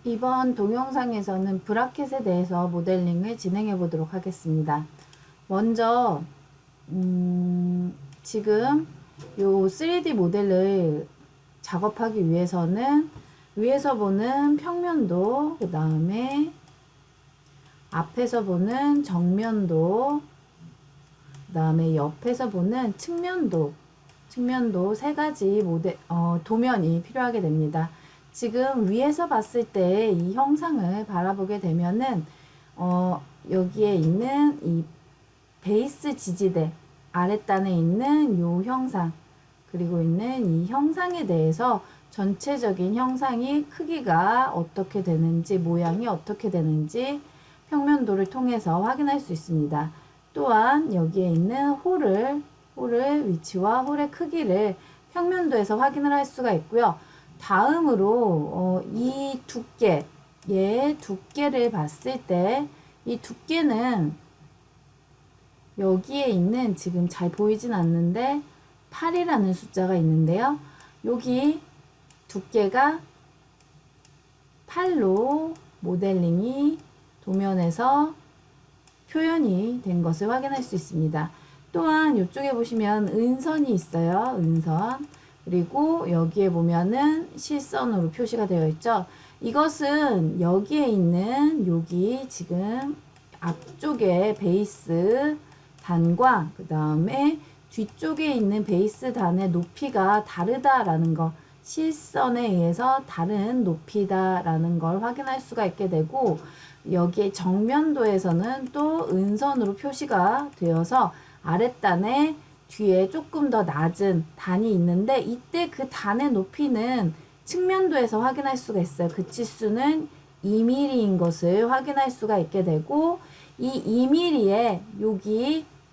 이번 동영상에서는 브라켓에 대해서 모델링을 진행해 보도록 하겠습니다. 먼저 지금 요 3D 모델을 작업하기 위해서는 위에서 보는 평면도, 그 다음에 앞에서 보는 정면도, 그 다음에 옆에서 보는 측면도 세 가지 도면이 필요하게 됩니다. 지금 위에서 봤을 때 이 형상을 바라보게 되면은 여기에 있는 이 베이스 지지대 아랫단에 있는 요 형상, 그리고 있는 이 형상에 대해서 전체적인 형상이 크기가 어떻게 되는지, 모양이 어떻게 되는지 평면도를 통해서 확인할 수 있습니다. 또한 여기에 있는 홀의 위치와 홀의 크기를 평면도에서 확인을 할 수가 있고요. 다음으로 이 얘의 두께를 봤을 때 이 두께는 여기에 있는, 지금 잘 보이진 않는데 8이라는 숫자가 있는데요. 여기 두께가 8로 모델링이 도면에서 표현이 된 것을 확인할 수 있습니다. 또한 이쪽에 보시면 은선이 있어요. 은선. 그리고 여기에 보면은 실선으로 표시가 되어 있죠. 이것은 여기에 있는 여기 지금 앞쪽에 베이스 단과 그 다음에 뒤쪽에 있는 베이스 단의 높이가 다르다라는 거, 실선에 의해서 다른 높이다라는 걸 확인할 수가 있게 되고, 여기에 정면도에서는 또 은선으로 표시가 되어서 아랫단에 뒤에 조금 더 낮은 단이 있는데, 이때 그 단의 높이는 측면도에서 확인할 수가 있어요. 그 치수는 2mm인 것을 확인할 수가 있게 되고, 이 2mm에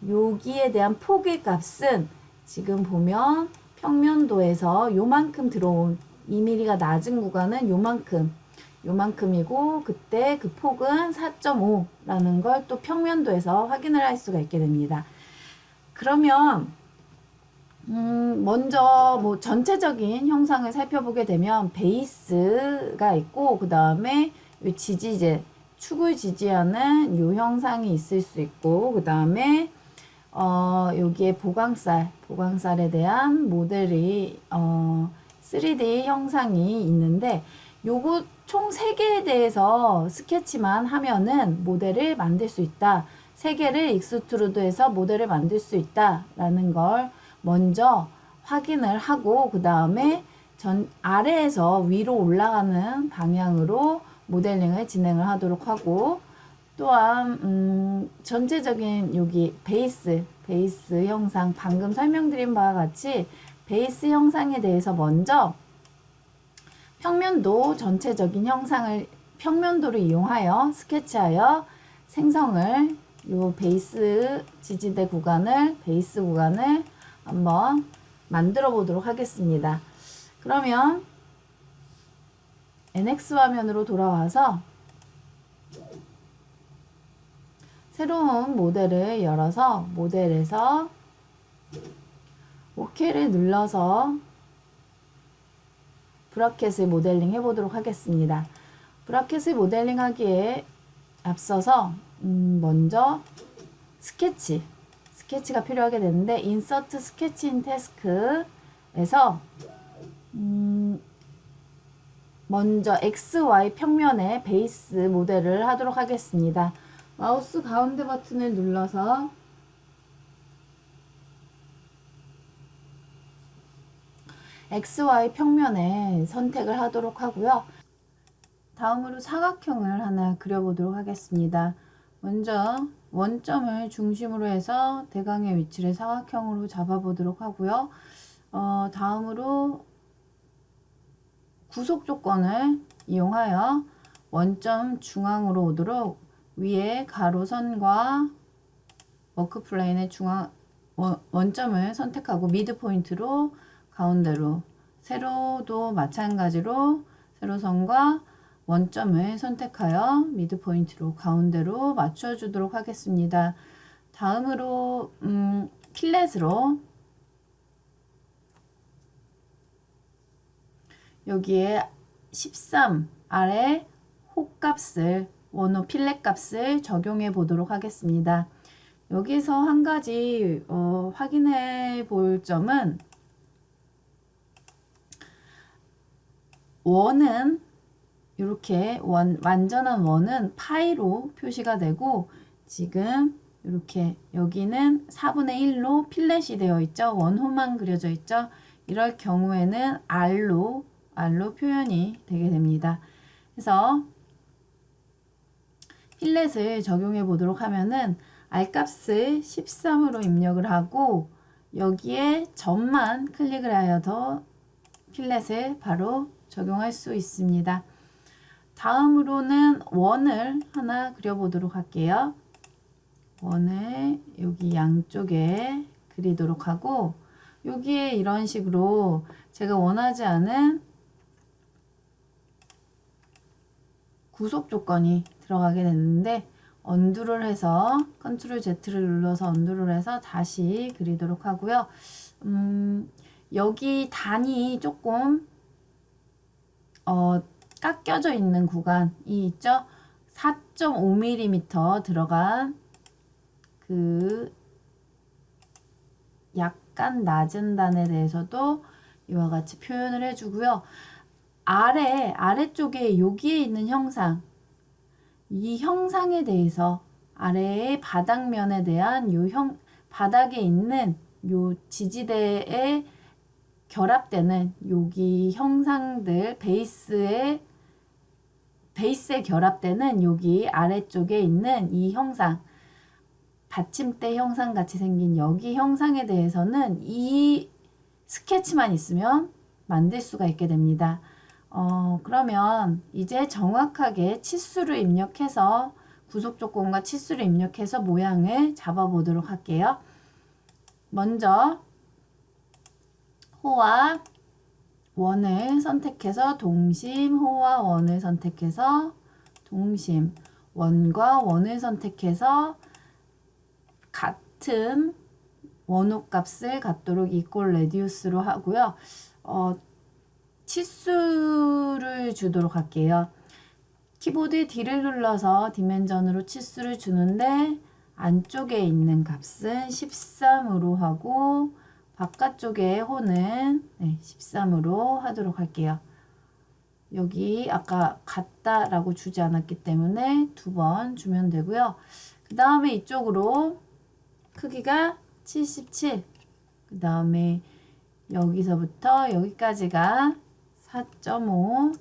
여기에 대한 폭의 값은 지금 보면 평면도에서 요만큼 들어온 2mm가 낮은 구간은 요만큼이고, 그때 그 폭은 4.5라는 걸 또 평면도에서 확인을 할 수가 있게 됩니다. 그러면 먼저 전체적인 형상을 살펴보게 되면 베이스가 있고, 그 다음에 지지제, 축을 지지하는 요 형상이 있을 수 있고, 그 다음에 여기에 보강살에 대한 모델이 3D 형상이 있는데, 요거 총 3개에 대해서 스케치만 하면은 모델을 만들 수 있다. 3개를 익스트루드해서 모델을 만들 수 있다 라는 걸 먼저 확인을 하고, 그 다음에 아래에서 위로 올라가는 방향으로 모델링을 진행을 하도록 하고, 또한 전체적인 여기 베이스 형상, 방금 설명드린 바와 같이 베이스 형상에 대해서 먼저 평면도 전체적인 형상을 평면도를 이용하여 스케치하여 생성을, 요 베이스 지지대 구간을, 베이스 구간을 한번 만들어 보도록 하겠습니다. 그러면 NX 화면으로 돌아와서 새로운 모델을 열어서 모델에서 OK를 눌러서 브라켓을 모델링 해보도록 하겠습니다. 브라켓을 모델링 하기에 앞서서 먼저 스케치가 필요하게 되는데, 인서트 스케치 인 태스크에서 먼저 XY 평면의 베이스 모델을 하도록 하겠습니다. 마우스 가운데 버튼을 눌러서 XY 평면에 선택을 하도록 하고요. 다음으로 사각형을 하나 그려보도록 하겠습니다. 먼저 원점을 중심으로 해서 대강의 위치를 사각형으로 잡아보도록 하고요. 다음으로 구속 조건을 이용하여 원점 중앙으로 오도록 위에 가로선과 워크 플레인의 원점을 선택하고 미드 포인트로 가운데로, 세로도 마찬가지로 세로선과 원점을 선택하여 미드 포인트로 가운데로 맞춰주도록 하겠습니다. 다음으로 필렛으로 여기에 13 아래 호 원호 필렛 값을 적용해 보도록 하겠습니다. 여기서 한 가지 확인해 볼 점은 원은 이렇게 완전한 원은 파이로 표시가 되고 지금 이렇게 여기는 4분의 1로 필렛이 되어 있죠. 원호만 그려져 있죠. 이럴 경우에는 R로 표현이 되게 됩니다. 그래서 필렛을 적용해 보도록 하면은 R값을 13으로 입력을 하고 여기에 점만 클릭을 하여 더 필렛을 바로 적용할 수 있습니다. 다음으로는 원을 하나 그려보도록 할게요. 원을 여기 양쪽에 그리도록 하고 여기에 이런 식으로 제가 원하지 않은 구속 조건이 들어가게 됐는데 언두를 해서 컨트롤 Z를 눌러서 언두를 해서 다시 그리도록 하고요. 여기 단이 조금 깎여져 있는 구간이 있죠. 4.5mm 들어간 그 약간 낮은 단에 대해서도 이와 같이 표현을 해주고요. 아래쪽에 여기에 있는 형상, 이 형상에 대해서 아래의 바닥면에 대한 바닥에 있는 요 지지대에 결합되는 여기 형상들 베이스에 결합되는 여기 아래쪽에 있는 이 형상 받침대 형상 같이 생긴 여기 형상에 대해서는 이 스케치만 있으면 만들 수가 있게 됩니다. 그러면 이제 정확하게 치수를 입력해서 구속 조건과 치수를 입력해서 모양을 잡아 보도록 할게요. 먼저 호와 원을 선택해서 동심, 호와 원을 선택해서 동심, 원과 원을 선택해서 같은 원호 값을 갖도록 이퀄 레디우스로 하고요. 치수를 주도록 할게요. 키보드 D를 눌러서 디멘전으로 치수를 주는데 안쪽에 있는 값은 13으로 하고 바깥쪽에 호는 13으로 하도록 할게요. 여기 아까 같다라고 주지 않았기 때문에 2번 주면 되고요. 그 다음에 이쪽으로 크기가 77, 그 다음에 여기서부터 여기까지가 4.5,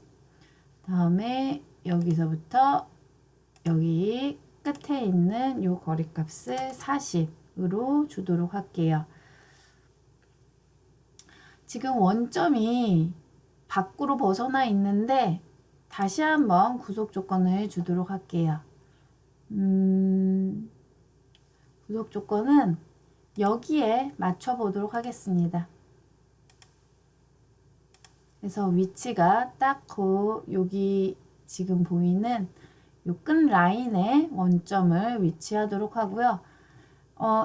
다음에 여기서부터 여기 끝에 있는 요 거리값을 40으로 주도록 할게요. 지금 원점이 밖으로 벗어나 있는데 다시 한번 구속 조건을 주도록 할게요. 구속 조건은 여기에 맞춰 보도록 하겠습니다. 그래서 위치가 딱 여기 지금 보이는 요 끝 라인에 원점을 위치하도록 하고요.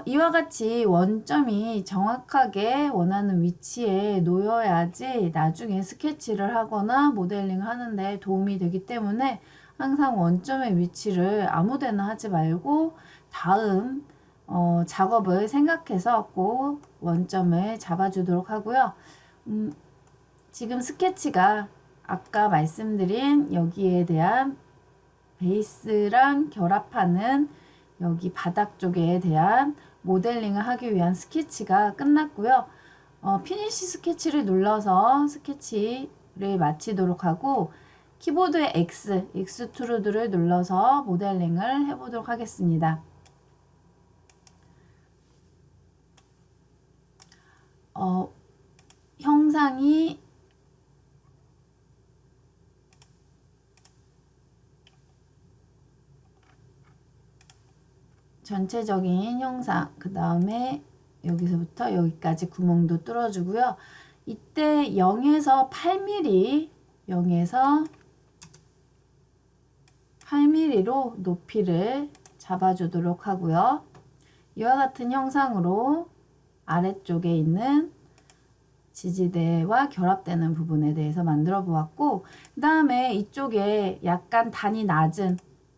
이와 같이 원점이 정확하게 원하는 위치에 놓여야지 나중에 스케치를 하거나 모델링을 하는데 도움이 되기 때문에 항상 원점의 위치를 아무데나 하지 말고 다음 작업을 생각해서 꼭 원점을 잡아주도록 하고요. 지금 스케치가 아까 말씀드린 여기에 대한 베이스랑 결합하는 여기 바닥 쪽에 대한 모델링을 하기 위한 스케치가 끝났고요. 피니시 스케치를 눌러서 스케치를 마치도록 하고 키보드의 익스트루드를 눌러서 모델링을 해보도록 하겠습니다. 형상이 전체적인 형상, 그 다음에 여기서부터 여기까지 구멍도 뚫어주고요. 이때 0에서 8mm, 0에서 8mm로 높이를 잡아주도록 하고요. 이와 같은 형상으로 아래쪽에 있는 지지대와 결합되는 부분에 대해서 만들어 보았고, 그 다음에 이쪽에 약간 단이 낮은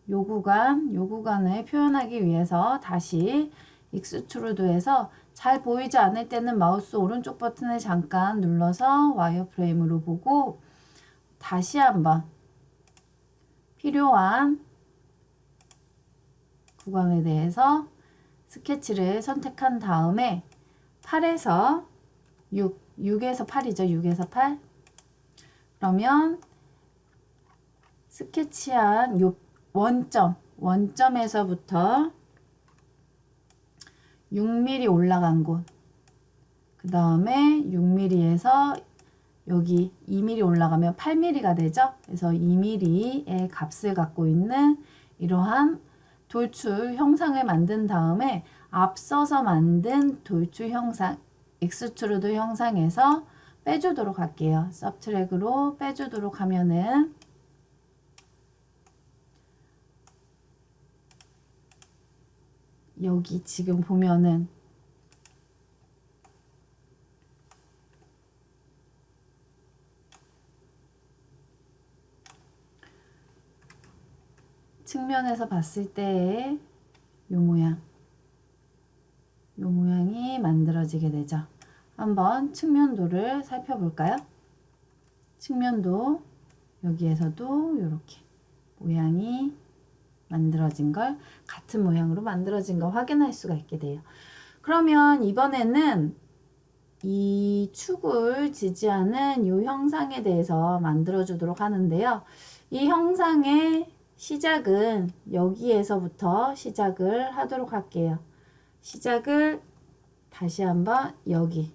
요 구간을 표현하기 위해서 다시 익스트루드해서 잘 보이지 않을 때는 마우스 오른쪽 버튼을 잠깐 눌러서 와이어프레임으로 보고 다시 한번 필요한 구간에 대해서 스케치를 선택한 다음에 8에서 6에서 8이죠. 6에서 8. 그러면 스케치한 요 원점에서부터 6mm 올라간 곳, 그 다음에 6mm에서 여기 2mm 올라가면 8mm가 되죠. 그래서 2mm의 값을 갖고 있는 이러한 돌출 형상을 만든 다음에 앞서서 만든 돌출 형상, 익스트루드 형상에서 빼주도록 할게요. 서브트랙으로 빼주도록 하면은 여기 지금 보면은 측면에서 봤을 때의 요 모양이 만들어지게 되죠. 한번 측면도를 살펴볼까요? 측면도 여기에서도 이렇게 모양이 만들어진 걸 같은 모양으로 만들어진 걸 확인할 수가 있게 돼요. 그러면 이번에는 이 축을 지지하는 이 형상에 대해서 만들어 주도록 하는데요. 이 형상의 시작은 여기에서부터 시작을 하도록 할게요. 시작을 다시 한번 여기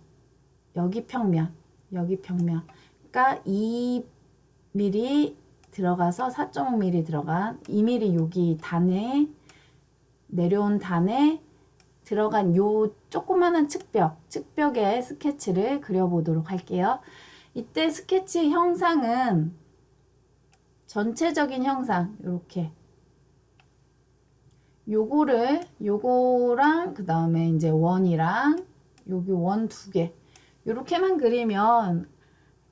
평면, 그러니까 2mm 들어가서 4.5mm 들어간 2mm 여기 단에 내려온 단에 들어간 요 조그마한 측벽의 스케치를 그려보도록 할게요. 이때 스케치 형상은 전체적인 형상 이렇게 요거랑 그 다음에 이제 원이랑 여기 원 2개 요렇게만 그리면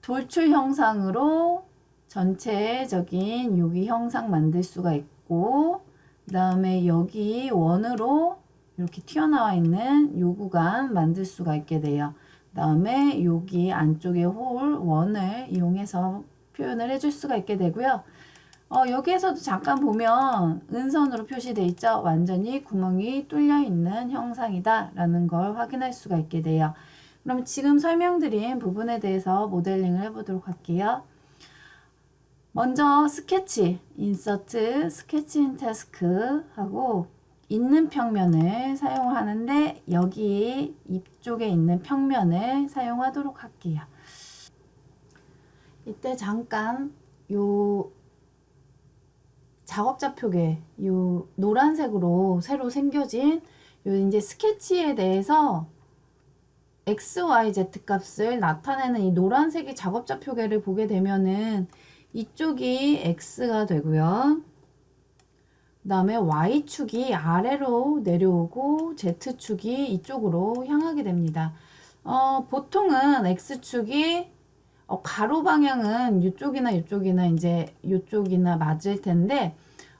돌출 형상으로 전체적인 여기 형상 만들 수가 있고, 그 다음에 여기 원으로 이렇게 튀어나와 있는 요 구간 만들 수가 있게 돼요. 그 다음에 여기 안쪽에 원을 이용해서 표현을 해줄 수가 있게 되고요. 여기에서도 잠깐 보면 은선으로 표시되어 있죠. 완전히 구멍이 뚫려 있는 형상이다 라는 걸 확인할 수가 있게 돼요. 그럼 지금 설명드린 부분에 대해서 모델링을 해보도록 할게요. 먼저 스케치, 인서트, 스케치 인 태스크 하고 있는 평면을 사용하는데 여기 이쪽에 있는 평면을 사용하도록 할게요. 이때 잠깐 요 작업자 표계 요 노란색으로 새로 생겨진 요 이제 스케치에 대해서 x, y, z 값을 나타내는 이 노란색의 작업자 표계를 보게 되면은 이쪽이 x가 되고요. 그 다음에 y축이 아래로 내려오고 z축이 이쪽으로 향하게 됩니다. 보통은 x축이 가로 방향은 이쪽이나 이제 이쪽이나 맞을 텐데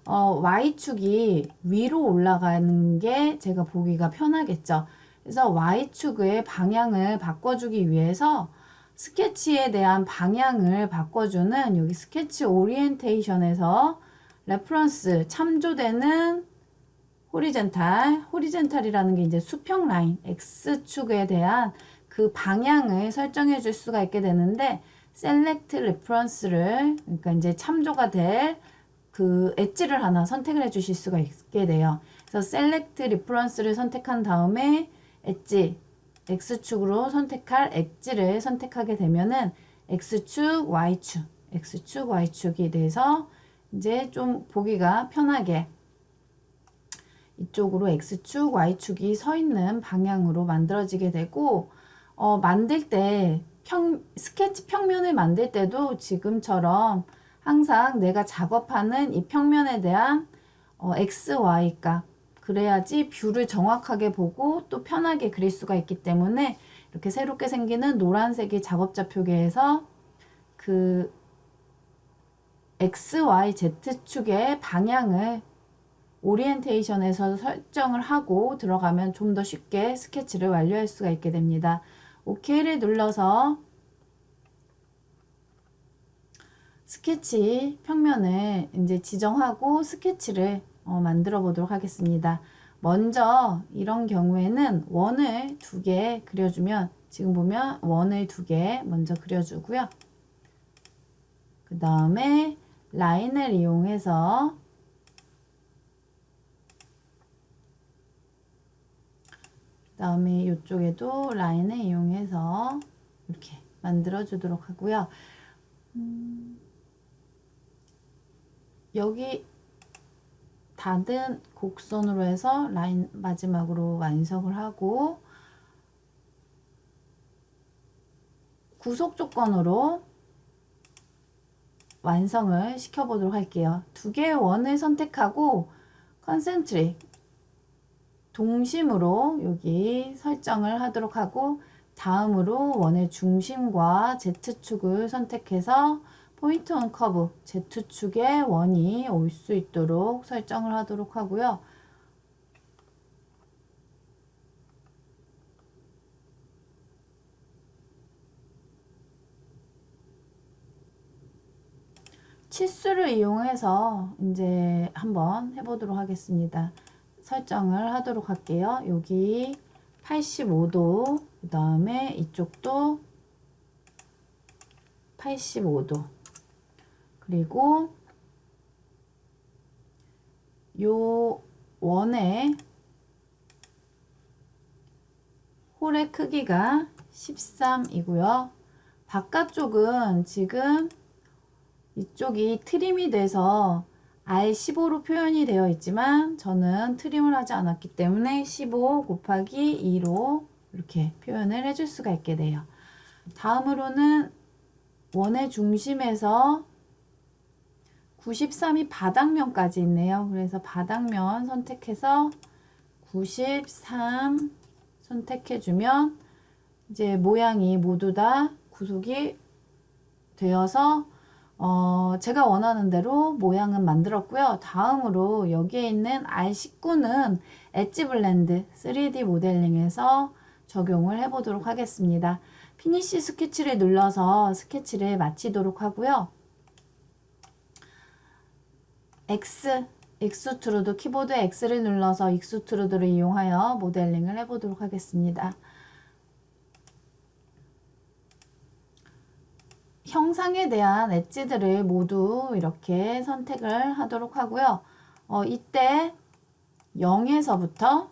y축이 위로 올라가는 게 제가 보기가 편하겠죠. 그래서 y축의 방향을 바꿔주기 위해서 스케치에 대한 방향을 바꿔주는 여기 스케치 오리엔테이션에서 레퍼런스 참조되는 호리젠탈이라는 게 이제 수평 라인 X축에 대한 그 방향을 설정해 줄 수가 있게 되는데 셀렉트 레퍼런스를 그러니까 이제 참조가 될 그 엣지를 하나 선택을 해 주실 수가 있게 돼요. 그래서 셀렉트 레퍼런스를 선택한 다음에 엣지 X축으로 선택할 엣지를 선택하게 되면은 X축, Y축이 돼서 이제 좀 보기가 편하게 이쪽으로 X축, Y축이 서 있는 방향으로 만들어지게 되고 만들 때 스케치 평면을 만들 때도 지금처럼 항상 내가 작업하는 이 평면에 대한 X, Y 값 그래야지 뷰를 정확하게 보고 또 편하게 그릴 수가 있기 때문에 이렇게 새롭게 생기는 노란색이 작업자표계에서 그 X, Y, Z축의 방향을 오리엔테이션에서 설정을 하고 들어가면 좀 더 쉽게 스케치를 완료할 수가 있게 됩니다. OK를 눌러서 스케치 평면을 이제 지정하고 스케치를 만들어 보도록 하겠습니다. 먼저 이런 경우에는 원을 2개 그려주면, 지금 보면 원을 2개 먼저 그려주고요. 그 다음에 라인을 이용해서 그 다음에 이쪽에도 라인을 이용해서 이렇게 만들어 주도록 하고요. 여기 닫은 곡선으로 해서 라인 마지막으로 완성을 하고, 구속 조건으로 완성을 시켜 보도록 할게요. 2개의 원을 선택하고 컨센트릭 동심으로 여기 설정을 하도록 하고, 다음으로 원의 중심과 Z축을 선택해서 포인트 온 커브 Z축에 원이 올 수 있도록 설정을 하도록 하고요. 치수를 이용해서 이제 한번 해보도록 하겠습니다. 설정을 하도록 할게요. 여기 85도, 그 다음에 이쪽도 85도, 그리고 요 원의 홀의 크기가 13이고요. 바깥쪽은 지금 이쪽이 트림이 돼서 R15로 표현이 되어 있지만 저는 트림을 하지 않았기 때문에 15 곱하기 2로 이렇게 표현을 해줄 수가 있게 돼요. 다음으로는 원의 중심에서 93이 바닥면까지 있네요. 그래서 바닥면 선택해서 93 선택해주면 이제 모양이 모두 다 구속이 되어서 제가 원하는 대로 모양은 만들었고요. 다음으로 여기에 있는 R19는 엣지 블렌드 3D 모델링에서 적용을 해 보도록 하겠습니다. 피니시 스케치를 눌러서 스케치를 마치도록 하고요. 익스트루드, 키보드 X를 눌러서 익스트루드를 이용하여 모델링을 해 보도록 하겠습니다. 형상에 대한 엣지들을 모두 이렇게 선택을 하도록 하고요. 이때 0에서부터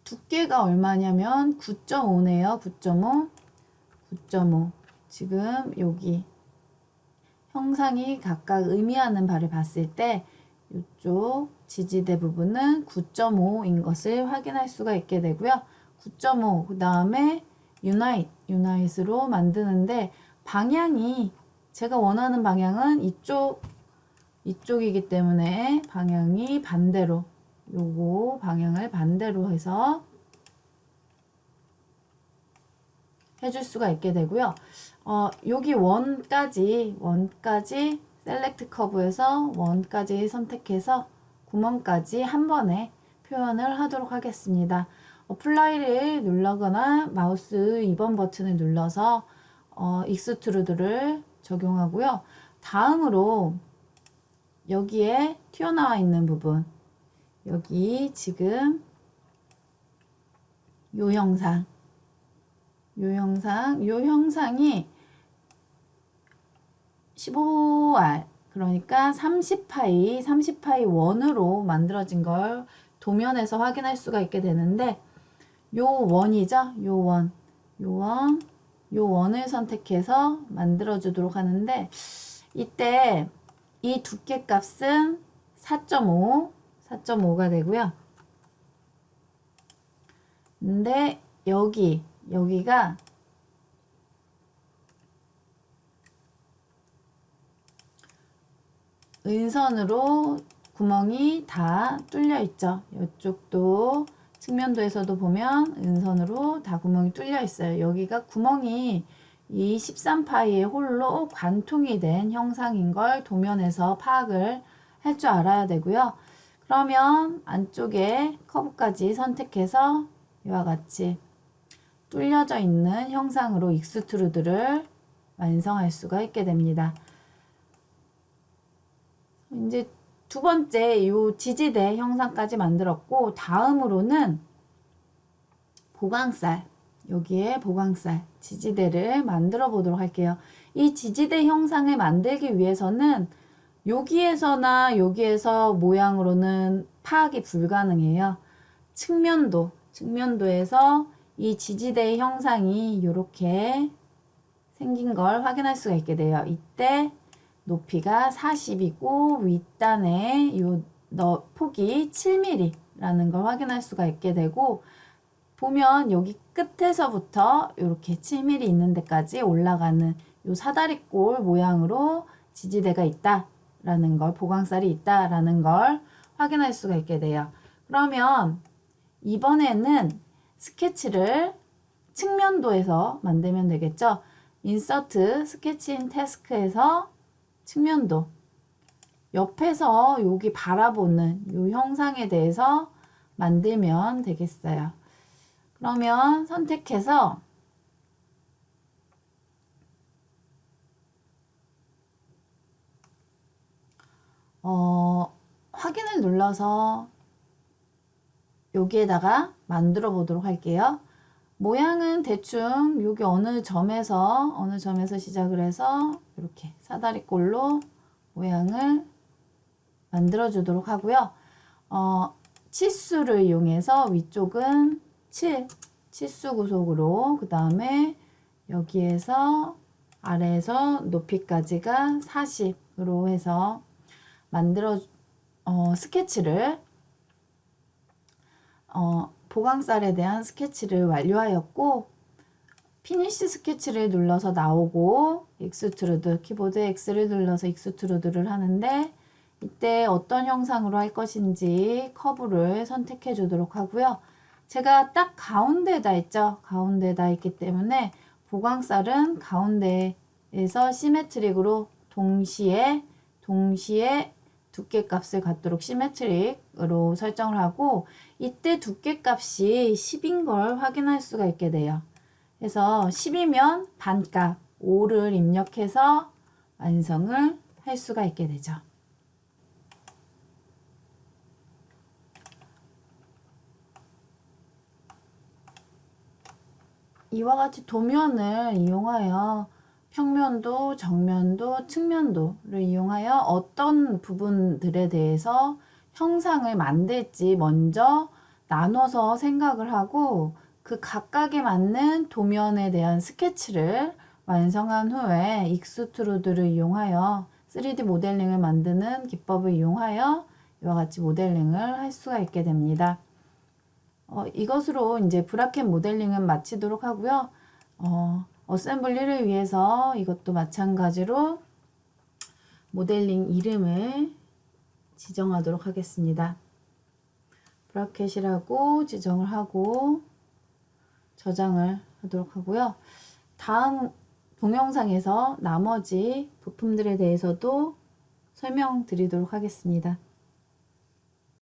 두께가 얼마냐면 9.5네요. 9.5. 9.5. 지금 여기 형상이 각각 의미하는 바를 봤을 때 이쪽 지지대 부분은 9.5인 것을 확인할 수가 있게 되고요. 9.5. 그 다음에 유나잇으로 만드는데 방향이 제가 원하는 방향은 이쪽이기 때문에 방향이 반대로, 요거 방향을 반대로 해서 해줄 수가 있게 되고요. 여기 원까지 셀렉트 커브에서 원까지 선택해서 구멍까지 한 번에 표현을 하도록 하겠습니다. 어플라이를 눌러거나 마우스 2번 버튼을 눌러서 익스트루드를 적용하고요. 다음으로 여기에 튀어나와 있는 부분, 여기 지금 요 형상이 15R, 그러니까 30파이 원으로 만들어진 걸 도면에서 확인할 수가 있게 되는데, 요 원이죠. 요 원을 선택해서 만들어 주도록 하는데, 이때 이 두께 값은 4.5가 되고요. 근데 여기가 은선으로 구멍이 다 뚫려 있죠. 이쪽도 측면도에서도 보면 은선으로 다 구멍이 뚫려 있어요. 여기가 구멍이 이 13파이의 홀로 관통이 된 형상인 걸 도면에서 파악을 할 줄 알아야 되고요. 그러면 안쪽에 커브까지 선택해서 이와 같이 뚫려져 있는 형상으로 익스트루드를 완성할 수가 있게 됩니다. 이제 두 번째 이 지지대 형상까지 만들었고, 다음으로는 보강살, 여기에 보강살 지지대를 만들어 보도록 할게요. 이 지지대 형상을 만들기 위해서는 여기에서나 여기에서 모양으로는 파악이 불가능해요. 측면도에서 이 지지대의 형상이 이렇게 생긴 걸 확인할 수가 있게 돼요. 이때 높이가 40이고 윗단에 요 폭이 7mm라는 걸 확인할 수가 있게 되고, 보면 여기 끝에서부터 이렇게 7mm 있는 데까지 올라가는 요 사다리꼴 모양으로 지지대가 있다라는 걸, 보강살이 있다라는 걸 확인할 수가 있게 돼요. 그러면 이번에는 스케치를 측면도에서 만들면 되겠죠. 인서트 스케치 인 태스크에서 측면도, 옆에서 여기 바라보는 이 형상에 대해서 만들면 되겠어요. 그러면 선택해서 확인을 눌러서 여기에다가 만들어 보도록 할게요. 모양은 대충 여기 어느 점에서 시작을 해서 이렇게 사다리꼴로 모양을 만들어 주도록 하고요. 치수를 이용해서 위쪽은 7, 치수 구속으로, 그 다음에 여기에서 아래에서 높이까지가 40으로 해서 스케치를 보강살에 대한 스케치를 완료하였고, 피니시 스케치를 눌러서 나오고 익스트루드, 키보드 X를 눌러서 익스트루드를 하는데, 이때 어떤 형상으로 할 것인지 커브를 선택해 주도록 하고요. 제가 딱 가운데에다 있죠. 가운데에다 있기 때문에 보강살은 가운데에서 시메트릭으로 동시에 두께 값을 갖도록 시메트릭으로 설정을 하고, 이때 두께 값이 10인 걸 확인할 수가 있게 돼요. 그래서 10이면 반값 5를 입력해서 완성을 할 수가 있게 되죠. 이와 같이 도면을 이용하여 평면도, 정면도, 측면도를 이용하여 어떤 부분들에 대해서 형상을 만들지 먼저 나눠서 생각을 하고, 그 각각에 맞는 도면에 대한 스케치를 완성한 후에 익스트루드를 이용하여 3D 모델링을 만드는 기법을 이용하여 이와 같이 모델링을 할 수가 있게 됩니다. 이것으로 이제 브라켓 모델링은 마치도록 하고요. 어셈블리를 위해서 이것도 마찬가지로 모델링 이름을 지정하도록 하겠습니다. 브라켓이라고 지정을 하고 저장을 하도록 하고요. 다음 동영상에서 나머지 부품들에 대해서도 설명드리도록 하겠습니다.